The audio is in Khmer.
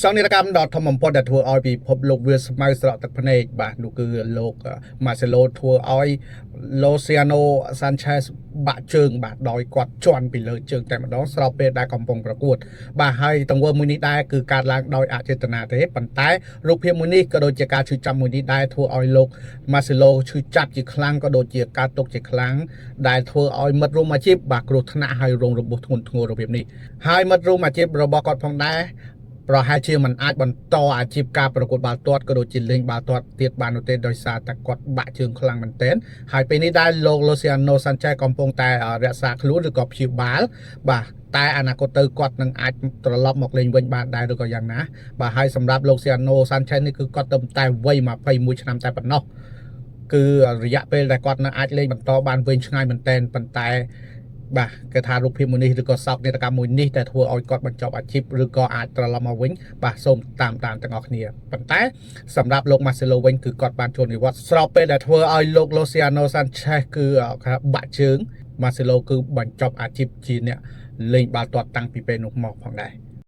សង្និតកម្មដ៏ធំបំផុតដែលធ្វើឲ្យពិភពលោកវាស្មៅស្រក់ទឹកភ្នែកបាទនោះគឺលោកម៉ាសេឡូធ្វើឲ្យឡូស៊ីអាណូសាន់ឆេសបាក់ជើងបាទដោយគាត់ជន់ពីលើជើងតែម្ដងស្របពេលដែលកំពុងប្រកួតបាទហើយទង្វើមួយនេះដែរគឺកើតឡើងដោយអចេតនាទេប៉ុន្តែរូបភាពមួយនេះក៏ដូចជាការឈឺចាប់មួយនេះដែរធ្វើឲ្យលោកម៉ាសេឡូឈឺចាប់ជាខ្លាំងក៏ដូចជាកើតទុកជាខ្លាំងដែលធ្វើឲ្យមិត្តរួមអាជីពបាទគ្រោះថ្នាក់ហើយរងរបួសធ្ងន់ធ្ងររបៀបនេះហើយមិត្តរួមអាជីពរបស់គាត់ផងដែរប្រហែលជាមិនអាចបន្តអាជីពការប្រកួតបាល់ទាត់ក៏ដូចជាលេងបាល់ទាត់ទៀតបាននោះទេដោយសារតែគាត់បាក់ជើងខ្លាំងមែនទែនហើយពេលនេះដែរលោកឡូស៊ីអាណូសាន់ឆេសកំពុងតែរក្សាខ្លួនឬក៏ព្យាបាលបាទតែអនាគតទៅគាត់នឹងអាចត្រឡប់មកលេងវិញបានដែរឬក៏យ៉ាងណាបាទហើយសម្រាប់លោកស៊ីអាណូសាន់ឆេសនេះគឺគាត់ទៅតែវ័យ21ឆ្នាំតែប៉ុណ្ណោះគឺរយៈពេលដែលគាត់នៅអាចលេងបន្តបានវែងឆ្ងាយមែនទែនប៉ុន្តែបាទគេថារូបភាពមួយនេះឬក៏សោកនាដកម្មមួយនេះដែលធ្វើឲ្យគាត់បញ្ចប់អាជីពឬក៏អាចត្រឡប់មកវិញបាទសូមតាមទាំងអស់គ្នាប៉ុន្តែសម្រាប់លោកម៉ាសេឡូវិញគឺគាត់បានចូលនិវត្តន៍ស្របពេលដែលធ្វើឲ្យលោកឡូស៊ីអាណូសាន់ឆេសគឺបាក់ជើងម៉ាសេឡូគឺបញ្ចប់អាជីពជាអ្នកលេងបាល់ទាត់តាំងពីពេលនោះមកផងដែរ